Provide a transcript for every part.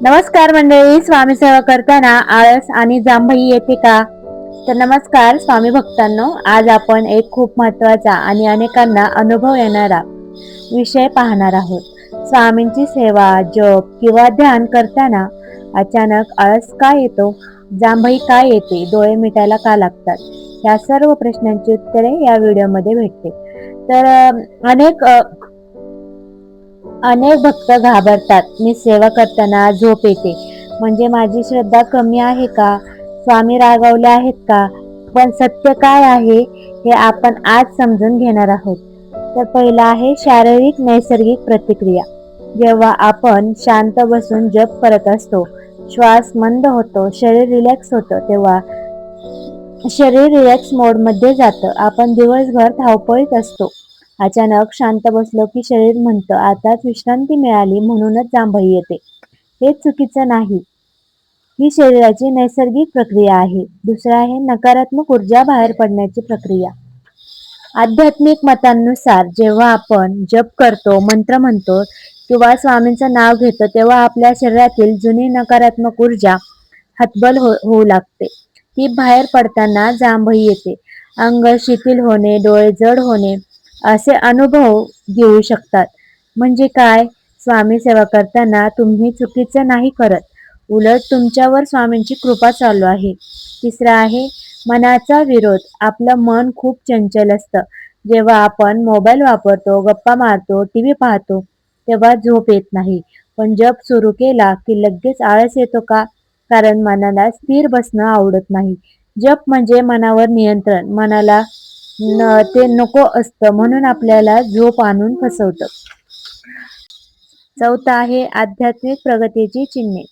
नमस्कार मंडळी. स्वामी सेवा करताना आळस आणि जांभई येते का? तर नमस्कार स्वामी भक्तांनो, आज आपण एक खूप महत्वाचा आणि अनेकांना अनुभव येणारा विषय पाहणार आहोत. स्वामींची सेवा, जप किंवा ध्यान करताना अचानक आळस का येतो? जांभई का येते? डोळे मिटायला का लागतात? या सर्व प्रश्नांची उत्तरे या व्हिडिओमध्ये भेटते. तर अनेक भक्त घाबरतात. मी सेवा करताना झोप येते, म्हणजे माझी श्रद्धा कमी आहे का? स्वामी रागावले आहेत का? पण सत्य काय आहे हे आपण आज समजून घेणार आहोत. तर पहिला आहे शारीरिक नैसर्गिक प्रतिक्रिया. जेव्हा आपण शांत बसून जप करत असतो, श्वास मंद होतो, शरीर रिलॅक्स होतं, तेव्हा शरीर रिलॅक्स मोड मध्ये जातं. आपण दिवसभर धावपळीत असतो, अचानक शांत बसलो की शरीर म्हणतं आताच विश्रांती मिळाली, म्हणूनच जांभई येते. हे चुकीचं नाही, ही शरीराची नैसर्गिक प्रक्रिया आहे. दुसरं आहे नकारात्मक ऊर्जा बाहेर पडण्याची प्रक्रिया. आध्यात्मिक मतांनुसार जेव्हा आपण जप करतो, मंत्र म्हणतो किंवा स्वामींचं नाव घेतो, तेव्हा आपल्या शरीरातील जुनी नकारात्मक ऊर्जा हतबल होऊ लागते. ती बाहेर पडताना जांभई येते. अंग शिथिल होणे, डोळे जड होणे असे अनुभव घेऊ शकतात. म्हणजे काय? स्वामी सेवा करताना तुम्ही चुकीचं नाही करत, उलट तुमच्यावर स्वामींची कृपा चालू आहे. तिसरा आहे मनाचा विरोध. आपलं मन खूप चंचल असतं. जेव्हा आपण मोबाईल वापरतो, गप्पा मारतो, टीव्ही पाहतो, तेव्हा झोप येत नाही. पण जप सुरू केला की लगेच आळस येतो का? कारण मनाला स्थिर बसणं आवडत नाही. जप म्हणजे मनावर नियंत्रण. मनाला ते नको असतं, म्हणून आपल्याला झोप आणून फसवतं. चौथा आहे आध्यात्मिक प्रगतीची चिन्हे.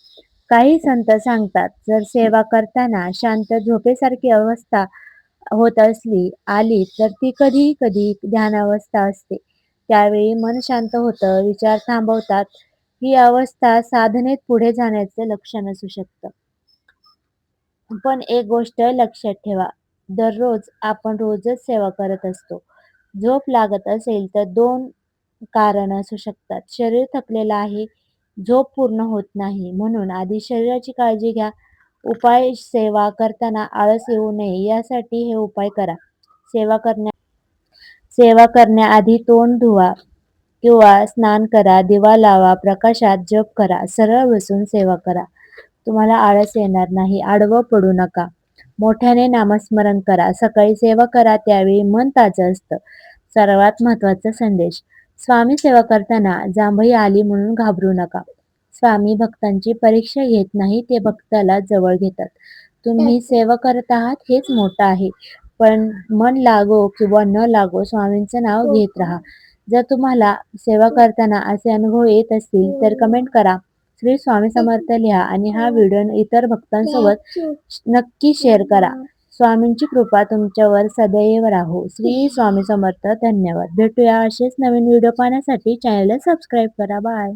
काही संत सांगतात, जर सेवा करताना शांत झोपेसारखी अवस्था होत आली तर ती कधी कधी ध्यानावस्था असते. त्यावेळी मन शांत होतं, विचार थांबवतात. ही अवस्था साधनेत पुढे जाण्याचे लक्षण असू शकतं. पण एक गोष्ट लक्षात ठेवा, आपण रोजच सेवा करत असतो. झोप लागत असेल तर दोन कारण असू शकतात. शरीर थकलेलं आहे, झोप पूर्ण होत नाही. म्हणून आधी शरीराची काळजी घ्या. उपाय सेवा करताना आळस येऊ नये यासाठी हे उपाय करा. सेवा करण्याआधी तोंड धुवा किंवा स्नान करा, दिवा लावा, प्रकाशात जप करा, सरळ बसून सेवा करा. तुम्हाला आळस येणार नाही. आडवं पडू नका. मोठ्याने नामस्मरण करा. सकाळी सेवा करा, त्यावेळी मन ताजं असतं. सर्वात महत्त्वाचा संदेश, स्वामी सेवा करताना जांभई आली म्हणून घाबरू नका. स्वामी भक्तांची परीक्षा घेत नाही, ते भक्ताला जवळ घेतात. तुम्ही सेवा करत आहात हेच मोठं आहे. पण मन लागो किंवा न लागो, स्वामींचं नाव घेत राहा. जर तुम्हाला सेवा करताना असे अनुभव येत असतील तर कमेंट करा, श्री स्वामी समर्थ लिहा आणि हा व्हिडिओ इतर भक्तांसोबत नक्की शेअर करा. स्वामींची कृपा तुमच्यावर सदैव राहो. श्री स्वामी समर्थ. धन्यवाद. भेटूया असेच नवीन व्हिडिओ पाहण्यासाठी चॅनलला सबस्क्राईब करा. बाय.